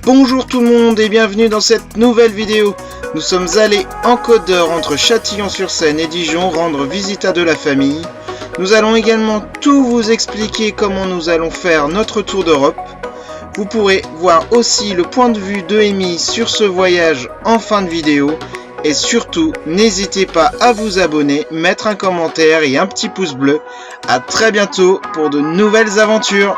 Bonjour tout le monde et bienvenue dans cette nouvelle vidéo. Nous sommes allés en Côte d'Or entre Châtillon-sur-Seine et Dijon rendre visite à de la famille. Nous allons également tout vous expliquer comment nous allons faire notre tour d'Europe. Vous pourrez voir aussi le point de vue de Amy sur ce voyage en fin de vidéo. Et surtout, n'hésitez pas à vous abonner, mettre un commentaire et un petit pouce bleu. A très bientôt pour de nouvelles aventures.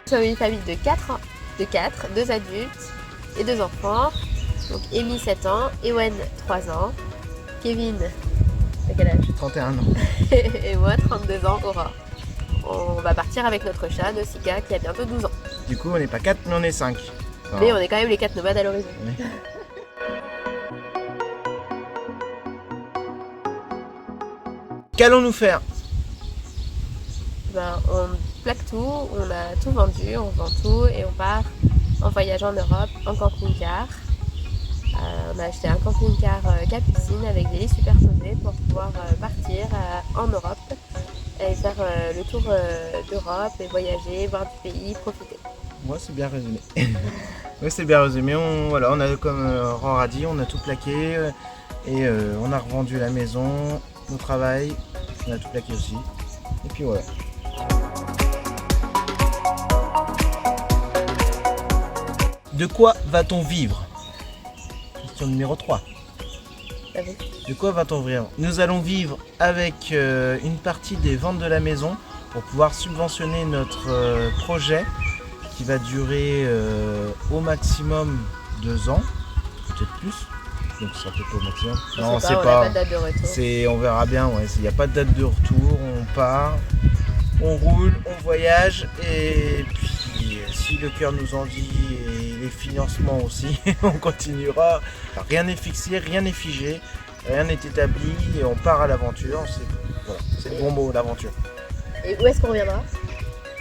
Nous sommes une famille de 4, 2 adultes et 2 enfants. Donc Amy 7 ans, Ewen 3 ans, Kevin, t'as quel âge? 31 ans. Et moi 32 ans, Aura. On va partir avec notre chat, Nausicaa, qui a bientôt 12 ans. Du coup, on n'est pas 4, mais on est 5. Mais on est quand même les 4 nomades à l'horizon. Oui. Qu'allons-nous faire? On plaque tout, on a tout vendu, on vend tout et on part en voyage en Europe en camping-car. On a acheté un camping-car Capucine avec des lits superposés pour pouvoir partir en Europe et faire le tour d'Europe et voyager, voir du pays, profiter. Moi, c'est bien résumé. Oui, c'est bien résumé. On a, comme Ror a dit, on a tout plaqué et on a revendu la maison, au travail, on a tout plaqué aussi. Et puis voilà. De quoi va-t-on vivre? Question numéro 3. De quoi va-t-on vivre? Nous allons vivre avec une partie des ventes de la maison pour pouvoir subventionner notre projet qui va durer au maximum 2 ans, peut-être plus. Donc ça peut pas au maximum. Non, c'est on pas. n'a pas de date de retour. On verra bien. Ouais, il n'y a pas de date de retour. On part, on roule, on voyage et puis si le cœur nous en dit et les financements aussi, on continuera. Rien n'est fixé, rien n'est figé, rien n'est établi et on part à l'aventure. C'est le bon mot, l'aventure. Et où est-ce qu'on reviendra?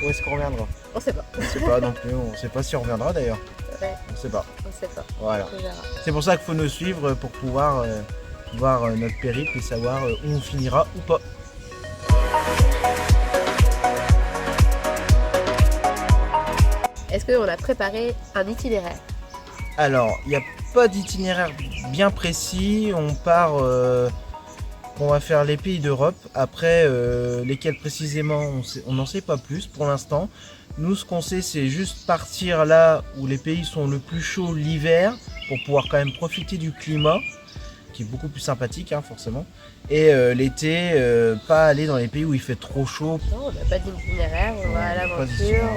Où est-ce qu'on reviendra? On sait pas. On sait pas non plus, on sait pas si on reviendra d'ailleurs. Ouais, On sait pas. on sait pas. Voilà. On verra. C'est pour ça qu'il faut nous suivre pour pouvoir voir notre périple et savoir où on finira ou pas. Est-ce qu'on a préparé un itinéraire? Alors, il n'y a pas d'itinéraire bien précis. On part, on va faire les pays d'Europe. Après, lesquels précisément, on n'en sait pas plus pour l'instant. Nous, ce qu'on sait, c'est juste partir là où les pays sont le plus chauds l'hiver pour pouvoir quand même profiter du climat, qui est beaucoup plus sympathique, hein, forcément. Et l'été, pas aller dans les pays où il fait trop chaud. Non, on n'a pas d'itinéraire, on va à l'aventure.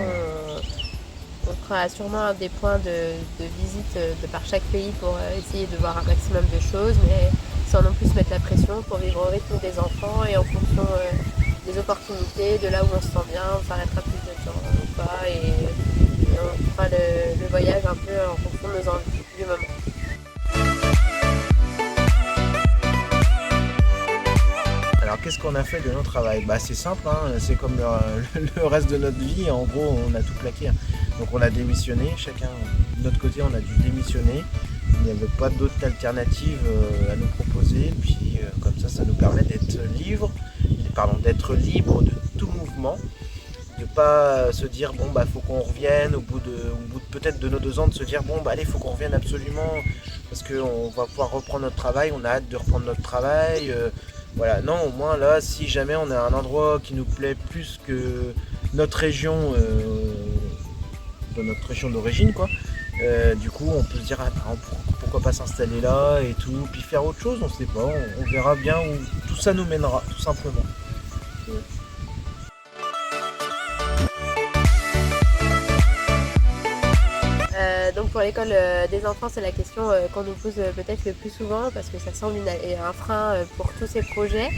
On fera sûrement des points de visite de par chaque pays pour essayer de voir un maximum de choses, mais sans non plus se mettre la pression pour vivre au rythme des enfants et en fonction des opportunités, de là où on se sent bien, on s'arrêtera plus de temps ou pas et on fera le voyage un peu en fonction de nos envies du moment. Alors qu'est-ce qu'on a fait de notre travail? C'est simple, hein, c'est comme le reste de notre vie, en gros on a tout plaqué. Donc on a démissionné, chacun de notre côté on a dû démissionner. Il n'y avait pas d'autre alternative à nous proposer, puis comme ça nous permet d'être libre de tout mouvement, de pas se dire faut qu'on revienne au bout de peut-être de nos 2 ans, de se dire allez faut qu'on revienne absolument parce qu'on va pouvoir reprendre notre travail, on a hâte de reprendre notre travail. Voilà, non, au moins là, si jamais on a un endroit qui nous plaît plus que notre région, notre région d'origine, quoi, du coup, on peut se dire, pourquoi pas s'installer là et tout, puis faire autre chose, on sait pas, on verra bien où tout ça nous mènera, tout simplement. Donc pour l'école des enfants, c'est la question qu'on nous pose peut-être le plus souvent parce que ça semble un frein pour tous ces projets.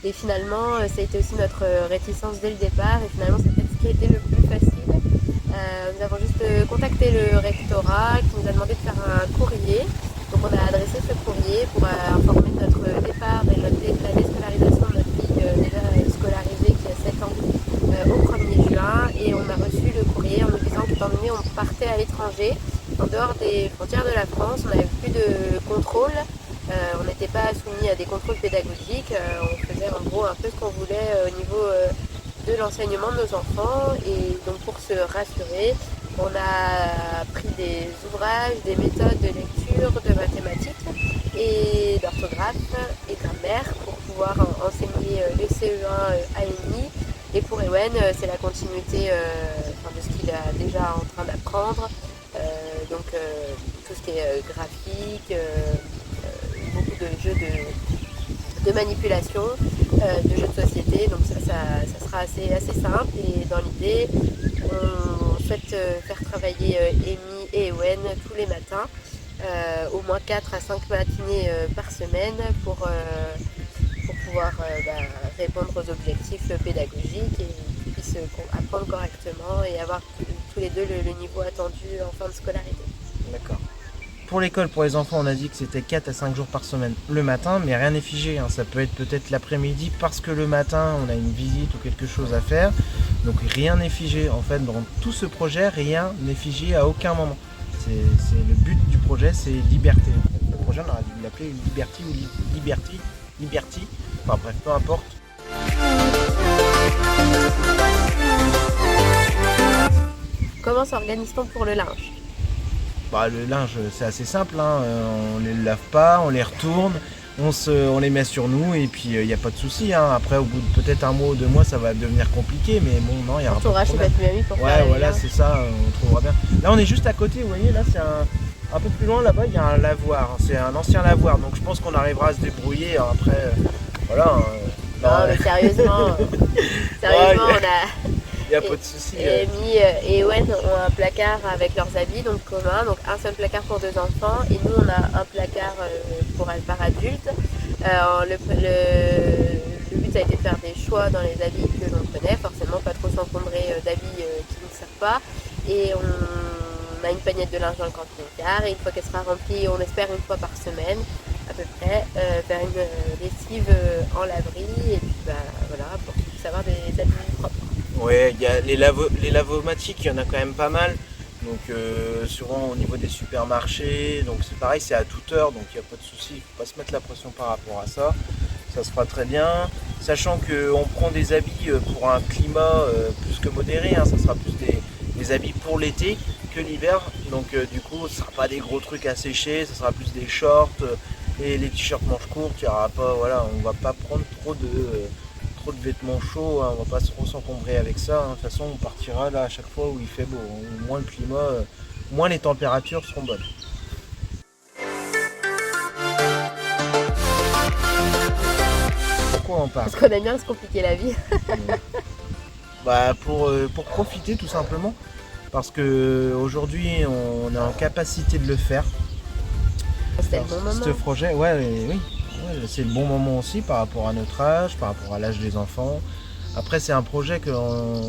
Et finalement, ça a été aussi notre réticence dès le départ et finalement c'est peut-être ce qui a été le plus facile. Nous avons juste contacté le rectorat qui nous a demandé de faire un courrier. Donc on a adressé ce courrier pour informer de notre départ et de la déscolarisation de notre fille déjà partait à l'étranger, en dehors des frontières de la France, on n'avait plus de contrôle. On n'était pas soumis à des contrôles pédagogiques. On faisait en gros un peu ce qu'on voulait au niveau de l'enseignement de nos enfants. Et donc pour se rassurer, on a pris des ouvrages, des méthodes de lecture, de mathématiques et d'orthographe et grammaire pour pouvoir enseigner le CE1 AMI. Et pour Ewen, c'est la continuité de ce qu'il est déjà en train d'apprendre. Donc tout ce qui est graphique, beaucoup de jeux de manipulation, de jeux de société. Donc ça sera assez simple. Et dans l'idée, on souhaite faire travailler Amy et Ewen tous les matins, au moins 4 à 5 matinées par semaine pour pouvoir répondre aux objectifs pédagogiques et qu'ils puissent apprendre correctement et avoir tous les deux le niveau attendu en fin de scolarité. D'accord. Pour l'école, pour les enfants, on a dit que c'était 4 à 5 jours par semaine le matin, mais rien n'est figé. Ça peut être peut-être l'après-midi parce que le matin, on a une visite ou quelque chose à faire. Donc rien n'est figé. En fait, dans tout ce projet, rien n'est figé à aucun moment. C'est le but du projet, c'est liberté. En fait. Le projet, on aurait dû l'appeler Liberty ou Liberty. Enfin bref, peu importe. Comment s'organise-t-on pour le linge ? Le linge, c'est assez simple. On les lave pas, on les retourne, on les met sur nous et puis il n'y a pas de souci. Après, au bout de peut-être un mois ou 2 mois, ça va devenir compliqué, mais bon, non, il y aura pas de problème. Pour ouais, voilà, c'est ça, on trouvera bien. Là, on est juste à côté, vous voyez, là, c'est un peu plus loin, là-bas, il y a un lavoir. C'est un ancien lavoir, donc je pense qu'on arrivera à se débrouiller. Après, voilà. Non, mais sérieusement, on a... Il n'y a pas de souci. Amy et Ewen ont un placard avec leurs habits, donc commun, donc un seul placard pour 2 enfants, et nous on a un placard par adulte. Le but ça a été de faire des choix dans les habits que l'on prenait, forcément pas trop s'encombrer d'habits qui ne servent pas, et on a une pagnette de linge dans le camping-car, et une fois qu'elle sera remplie, on espère une fois par semaine à peu près, faire une lessive en laverie, et puis voilà, pour qu'ils puissent avoir des habits propres. Ouais, il y a les lavomatiques, il y en a quand même pas mal. Donc souvent au niveau des supermarchés, donc c'est pareil, c'est à toute heure, donc il n'y a pas de souci, il ne faut pas se mettre la pression par rapport à ça. Ça se fera très bien. Sachant qu'on prend des habits pour un climat plus que modéré, ça sera plus des habits pour l'été que l'hiver. Donc du coup, ce ne sera pas des gros trucs à sécher, ce sera plus des shorts et les t-shirts manches courtes. Il y aura pas, voilà, on ne va pas prendre trop de vêtements chauds, on va pas trop s'encombrer avec ça. De toute façon, on partira là à chaque fois où il fait beau. Au moins le climat, moins les températures seront bonnes. Pourquoi on part ? Parce qu'on aime bien se compliquer la vie. Pour profiter tout simplement. Parce qu'aujourd'hui, on est en capacité de le faire. C'était le bon moment. Ce projet, oui. C'est le bon moment aussi par rapport à notre âge, par rapport à l'âge des enfants. Après, c'est un projet que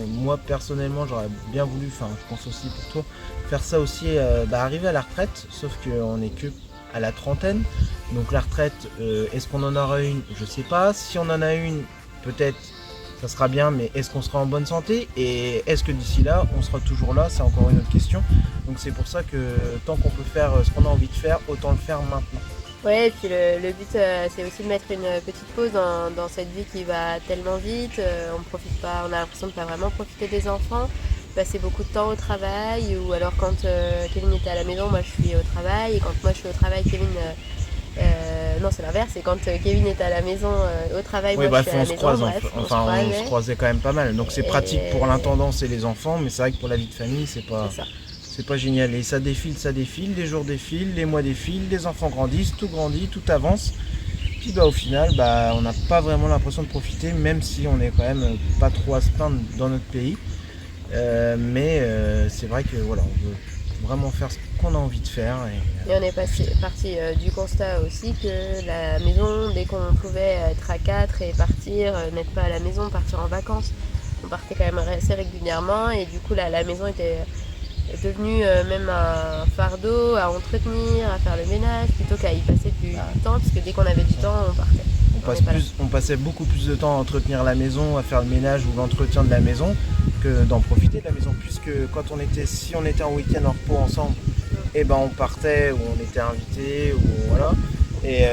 moi personnellement j'aurais bien voulu, je pense aussi pour toi, faire ça aussi, arriver à la retraite, sauf qu'on n'est que à la trentaine. Donc la retraite, est-ce qu'on en aura une ? Je sais pas. Si on en a une, peut-être ça sera bien, mais est-ce qu'on sera en bonne santé ? Et est-ce que d'ici là, on sera toujours là ? C'est encore une autre question. Donc c'est pour ça que tant qu'on peut faire ce qu'on a envie de faire, autant le faire maintenant. Ouais, et puis le but c'est aussi de mettre une petite pause dans cette vie qui va tellement vite, on profite pas, on a l'impression de pas vraiment profiter des enfants, passer beaucoup de temps au travail, ou alors quand Kevin était à la maison, moi je suis au travail, et quand moi je suis au travail, Kevin... non, c'est l'inverse, c'est quand Kevin est à la maison au travail, moi je suis à la maison, on se croisait quand même pas mal, donc c'est pratique pour l'intendance et les enfants, mais c'est vrai que pour la vie de famille, c'est pas génial. Et ça défile, les jours défilent, les mois défilent, les enfants grandissent, tout grandit, tout avance. Puis au final, on n'a pas vraiment l'impression de profiter, même si on est quand même pas trop à se plaindre dans notre pays. Mais c'est vrai que voilà, on veut vraiment faire ce qu'on a envie de faire. Et on est parti du constat aussi que la maison, dès qu'on pouvait être à 4 et partir, n'être pas à la maison, partir en vacances, on partait quand même assez régulièrement, et du coup la maison était devenu même un fardeau à entretenir, à faire le ménage, plutôt qu'à y passer du temps, parce que dès qu'on avait du temps, on partait. On passait beaucoup plus de temps à entretenir la maison, à faire le ménage ou l'entretien de la maison, d'en profiter de la maison, puisque si on était en week-end en repos ensemble, et ben on partait ou on était invité ou voilà. Et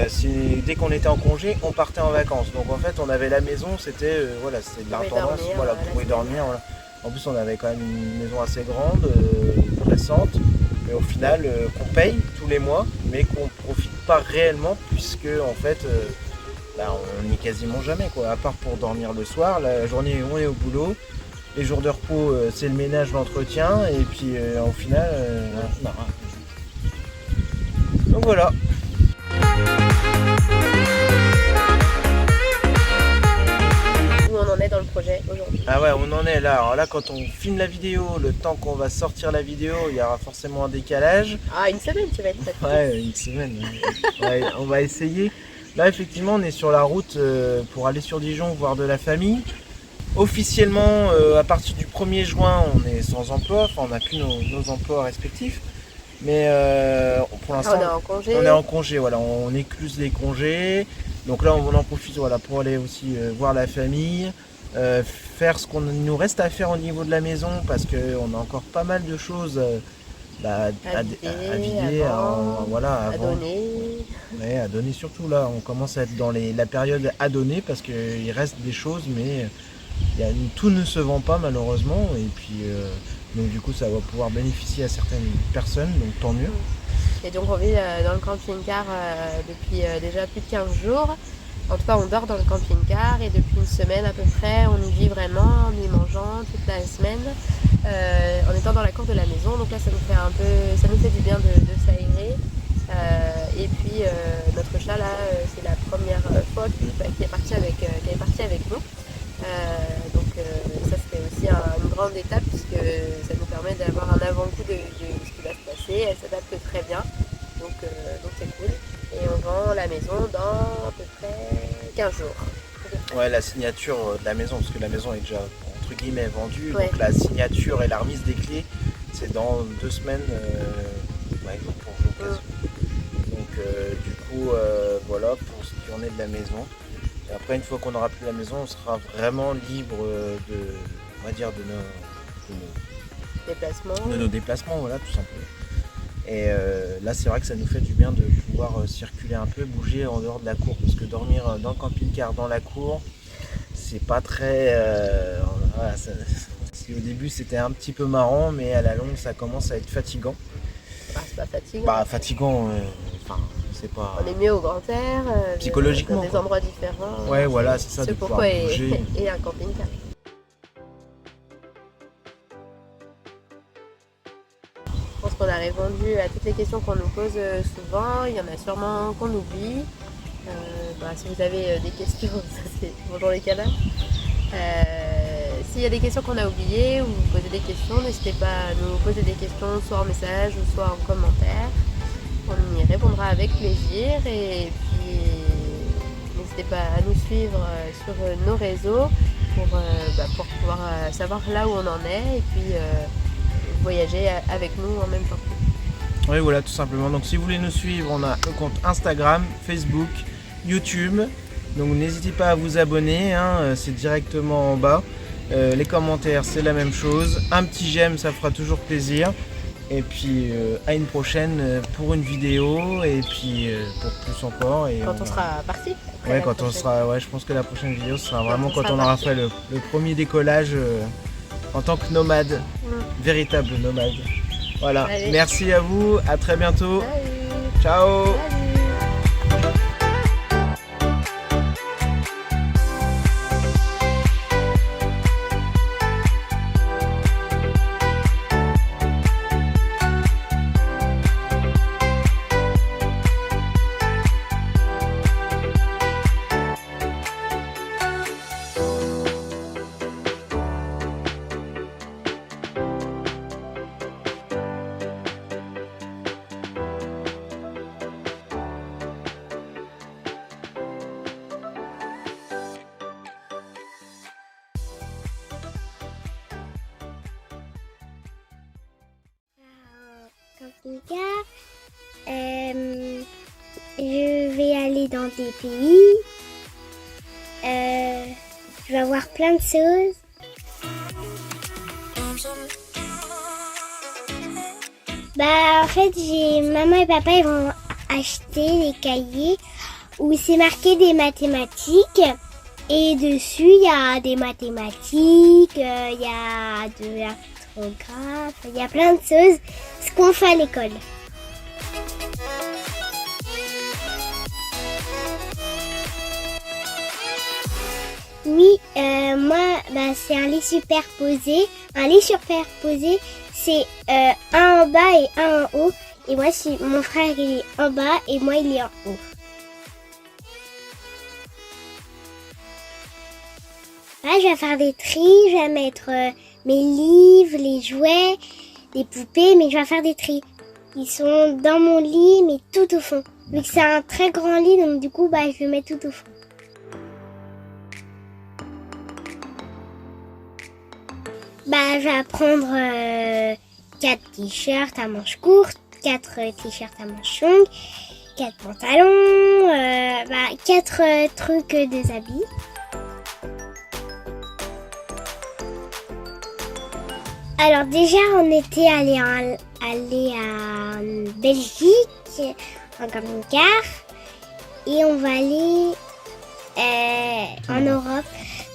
dès qu'on était en congé, on partait en vacances. Donc en fait, on avait la maison, c'était voilà, c'était de l'intendance, voilà, on pouvait dormir. Voilà. En plus, on avait quand même une maison assez grande, récente, mais au final, qu'on paye tous les mois, mais qu'on profite pas réellement, puisque en fait, on n'y est quasiment jamais, quoi. À part pour dormir le soir, la journée on est au boulot. Les jours de repos, c'est le ménage, l'entretien, et puis au final, voilà. Donc voilà. Où on en est dans le projet aujourd'hui? Ah ouais, on en est là. Alors là, quand on filme la vidéo, le temps qu'on va sortir la vidéo, il y aura forcément un décalage. Ah, une semaine, tu vas être fatigué. Ouais, une semaine. Ouais, on va essayer. Là, effectivement, on est sur la route pour aller sur Dijon voir de la famille. Officiellement, à partir du 1er juin, on est sans emploi. Enfin, on n'a plus nos emplois respectifs. Mais pour l'instant, on est en congé. Voilà, on écluse les congés. Donc là, on en profite voilà, pour aller aussi voir la famille, faire ce qu'on nous reste à faire au niveau de la maison, parce qu'on a encore pas mal de choses à vider, à donner. Ouais, à donner surtout là. On commence à être dans la période à donner, parce qu'il reste des choses, mais tout ne se vend pas malheureusement. Et puis donc du coup, ça va pouvoir bénéficier à certaines personnes, donc tant mieux. Et donc on vit dans le camping-car depuis déjà plus de 15 jours. En tout cas, on dort dans le camping-car et depuis une semaine à peu près, on y vit vraiment en y mangeant toute la semaine, en étant dans la cour de la maison. Donc là, ça nous fait du bien de s'aérer. Et puis notre chat là, c'est la première fois qu'il est parti avec nous. Donc ça c'était aussi une grande étape, puisque ça nous permet d'avoir un avant-goût de ce qui va se passer. Elle s'adapte très bien, donc c'est cool. Et on vend la maison dans à peu près 15 jours. Ouais, la signature de la maison, parce que la maison est déjà entre guillemets vendue, ouais. Donc la signature et la remise des clés, c'est dans 2 semaines, jour pour jour quasi. Donc du coup, voilà pour ce qui en est de la maison. Et après, une fois qu'on aura plus la maison, on sera vraiment libre de nos déplacements, voilà, tout simplement. Et là, c'est vrai que ça nous fait du bien de pouvoir circuler un peu, bouger en dehors de la cour, parce que dormir dans le camping-car, dans la cour, c'est pas très... au début, c'était un petit peu marrant, mais à la longue, ça commence à être fatigant. C'est pas fatigant. Fatigant, c'est pas... On est mieux au grand air, psychologiquement, dans des endroits différents. Ouais, voilà, c'est ça, de pouvoir bouger. Et un camping-car. Je pense qu'on a répondu à toutes les questions qu'on nous pose souvent. Il y en a sûrement qu'on oublie. Si vous avez des questions, ça c'est bonjour les canards. S'il y a des questions qu'on a oubliées ou vous posez des questions, n'hésitez pas à nous poser des questions, soit en message ou soit en commentaire. On y répondra avec plaisir. Et puis n'hésitez pas à nous suivre sur nos réseaux pour pouvoir savoir là où on en est et puis voyager avec nous en même temps. Oui, voilà, tout simplement. Donc si vous voulez nous suivre, on a le compte Instagram, Facebook, YouTube. Donc n'hésitez pas à vous abonner, c'est directement en bas. Les commentaires, c'est la même chose. Un petit j'aime, ça fera toujours plaisir. Et puis à une prochaine pour une vidéo et puis pour plus encore. Et quand on sera parti. Ouais, quand on sera. Ouais, je pense que la prochaine vidéo sera vraiment quand on aura fait le premier décollage en tant que nomade, véritable nomade. Voilà. Allez. Merci à vous, à très bientôt. Salut. Ciao. Salut. Camping-car, je vais aller dans des pays, je vais voir plein de choses. En fait, maman et papa ils vont acheter des cahiers où c'est marqué des mathématiques. Et dessus, il y a des mathématiques, il y a de l'orthographe, il y a plein de choses, ce qu'on fait à l'école. Oui, moi, c'est un lit superposé. Un lit superposé, c'est un en bas et un en haut. Et moi, mon frère il est en bas et moi, il est en haut. Là, je vais faire des tris, je vais mettre mes livres, les jouets, les poupées, mais je vais faire des tris. Ils sont dans mon lit, mais tout au fond. Vu que c'est un très grand lit, donc du coup, je le mets tout au fond. Je vais prendre 4 t-shirts à manches courtes, 4 t-shirts à manches longues, 4 pantalons, 4 trucs de habits. Alors déjà, on était allé à Belgique, en camping-car, et on va aller en Europe.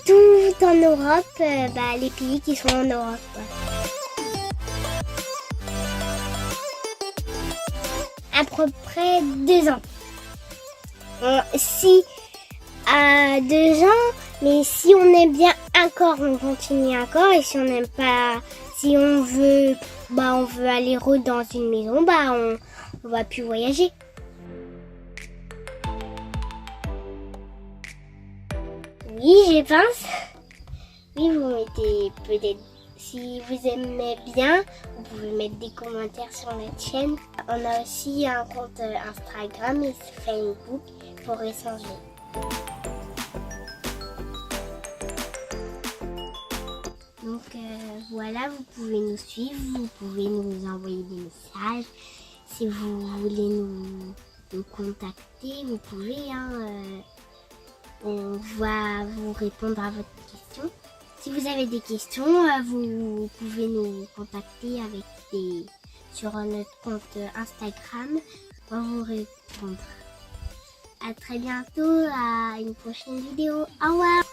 Tout en Europe, les pays qui sont en Europe. À peu près 2 ans. Si à 2 ans, mais si on aime bien encore, on continue encore, et si on n'aime pas, si on veut, on veut aller dans une maison, on va plus voyager. Oui, je pense. Oui, vous mettez peut-être, si vous aimez bien, vous pouvez mettre des commentaires sur notre chaîne. On a aussi un compte Instagram et Facebook pour échanger. Donc voilà, vous pouvez nous suivre, vous pouvez nous envoyer des messages. Si vous voulez nous contacter, vous pouvez. On va vous répondre à votre question. Si vous avez des questions, vous pouvez nous contacter sur notre compte Instagram. On va vous répondre. À très bientôt, à une prochaine vidéo. Au revoir!